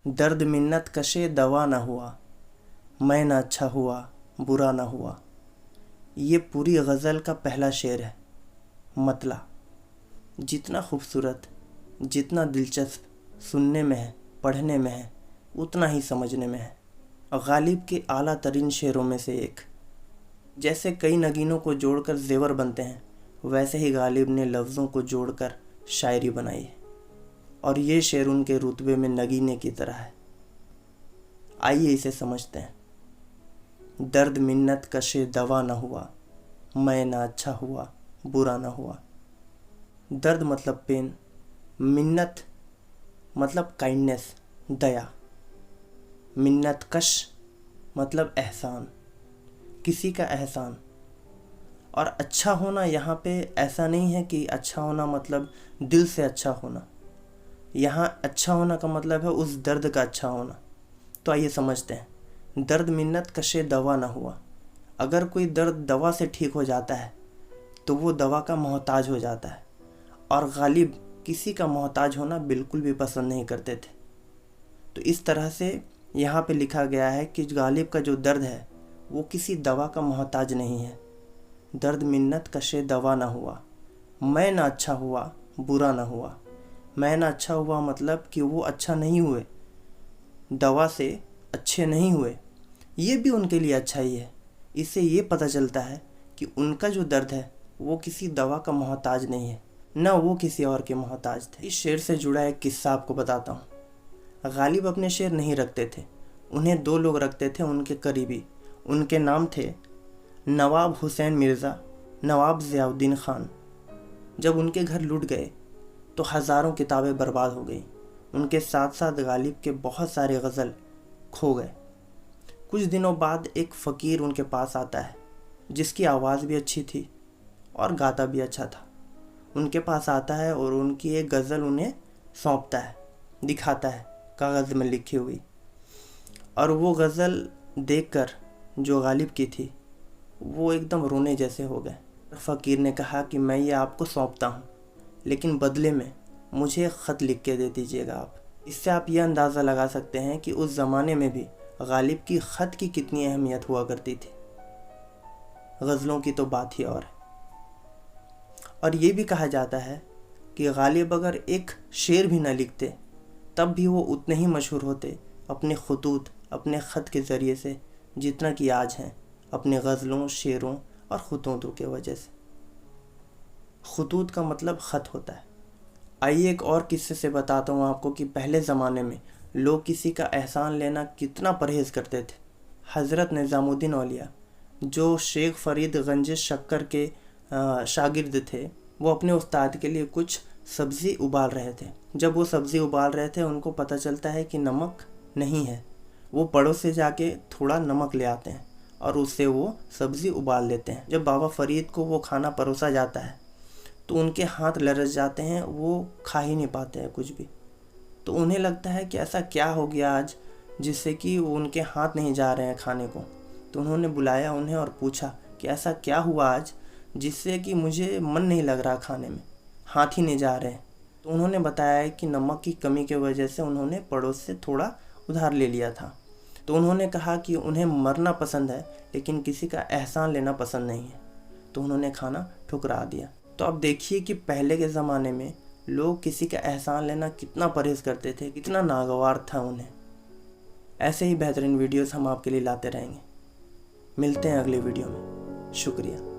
दर्द मिन्नत कशे दवा न हुआ, मैं न अच्छा हुआ बुरा न हुआ। ये पूरी गज़ल का पहला शेर है। मतला जितना खूबसूरत, जितना दिलचस्प सुनने में है, पढ़ने में है, उतना ही समझने में है। गालिब के आला तरीन शेरों में से एक। जैसे कई नगीनों को जोड़कर ज़ेवर बनते हैं, वैसे ही गालिब ने लफ्ज़ों को जोड़कर शायरी बनाई है, और ये शेर उनके रुतबे में नगीने की तरह है। आइए इसे समझते हैं। दर्द मिन्नत कशे दवा न हुआ, मैं ना अच्छा हुआ बुरा न हुआ। दर्द मतलब पेन, मिन्नत मतलब काइंडनेस, दया। मिन्नत कश मतलब एहसान, किसी का एहसान। और अच्छा होना यहाँ पे ऐसा नहीं है कि अच्छा होना मतलब दिल से अच्छा होना। यहाँ अच्छा होना का मतलब है उस दर्द का अच्छा होना। तो आइए समझते हैं। दर्द मिन्नत कशे दवा ना हुआ। अगर कोई दर्द दवा से ठीक हो जाता है तो वो दवा का मोहताज हो जाता है, और गालिब किसी का मोहताज होना बिल्कुल भी पसंद नहीं करते थे। तो इस तरह से यहाँ पे लिखा गया है कि गालिब का जो दर्द है वो किसी दवा का मोहताज नहीं है। दर्द मिन्नत कशे दवा ना हुआ, मैं ना अच्छा हुआ बुरा ना हुआ। मैं ना अच्छा हुआ मतलब कि वो अच्छा नहीं हुए, दवा से अच्छे नहीं हुए। ये भी उनके लिए अच्छा ही है। इससे ये पता चलता है कि उनका जो दर्द है वो किसी दवा का मोहताज नहीं है, न वो किसी और के मोहताज थे। इस शेर से जुड़ा एक किस्सा आपको बताता हूँ। गालिब अपने शेर नहीं रखते थे, उन्हें दो लोग रखते थे, उनके करीबी। उनके नाम थे नवाब हुसैन मिर्ज़ा, नवाब ज़ियाउद्दीन ख़ान। जब उनके घर लूट गए तो हज़ारों किताबें बर्बाद हो गई। उनके साथ साथ गालिब के बहुत सारे गज़ल खो गए। कुछ दिनों बाद एक फ़कीर उनके पास आता है, जिसकी आवाज़ भी अच्छी थी और गाता भी अच्छा था। उनके पास आता है और उनकी एक गज़ल उन्हें सौंपता है, दिखाता है कागज़ में लिखी हुई। और वो गज़ल देखकर जो गालिब की थी वो एकदम रोने जैसे हो गए। फ़कीर ने कहा कि मैं ये आपको सौंपता हूँ, लेकिन बदले में मुझे ख़त लिख के दे दीजिएगा आप। इससे आप ये अंदाज़ा लगा सकते हैं कि उस ज़माने में भी गालिब की ख़त की कितनी अहमियत हुआ करती थी। गज़लों की तो बात ही और है। और ये भी कहा जाता है कि गालिब अगर एक शेर भी न लिखते तब भी वो उतने ही मशहूर होते अपने ख़ुतूत, अपने ख़त के ज़रिए से, जितना कि आज हैं, अपने गज़लों, शेरों और ख़ुतूतों के वजह से। ख़ुतूत का मतलब ख़त होता है। आइए एक और किस्से से बताता हूँ आपको कि पहले ज़माने में लोग किसी का एहसान लेना कितना परहेज़ करते थे। हज़रत निज़ामुद्दीन औलिया, जो शेख फ़रीद गंज शक्कर के शागिर्द थे, वो अपने उस्ताद के लिए कुछ सब्ज़ी उबाल रहे थे। जब वो सब्ज़ी उबाल रहे थे उनको पता चलता है कि नमक नहीं है। वो पड़ोस से जाके थोड़ा नमक ले आते हैं और उससे वो सब्ज़ी उबाल लेते हैं। जब बाबा फ़रीद को वो खाना परोसा जाता है तो उनके हाथ लरस जाते हैं, वो खा ही नहीं पाते हैं कुछ भी। तो उन्हें लगता है कि ऐसा क्या हो गया आज जिससे कि उनके हाथ नहीं जा रहे हैं खाने को। तो उन्होंने बुलाया उन्हें और पूछा कि ऐसा क्या हुआ आज जिससे कि मुझे मन नहीं लग रहा खाने में, हाथ ही नहीं जा रहे हैं। तो उन्होंने बताया कि नमक की कमी की वजह से उन्होंने पड़ोस से थोड़ा उधार ले लिया था। तो उन्होंने कहा कि उन्हें मरना पसंद है लेकिन किसी का एहसान लेना पसंद नहीं है। तो उन्होंने खाना ठुकरा दिया। तो अब देखिए कि पहले के ज़माने में लोग किसी का एहसान लेना कितना परहेज़ करते थे, कितना नागवार था उन्हें। ऐसे ही बेहतरीन वीडियोस हम आपके लिए लाते रहेंगे। मिलते हैं अगले वीडियो में। शुक्रिया।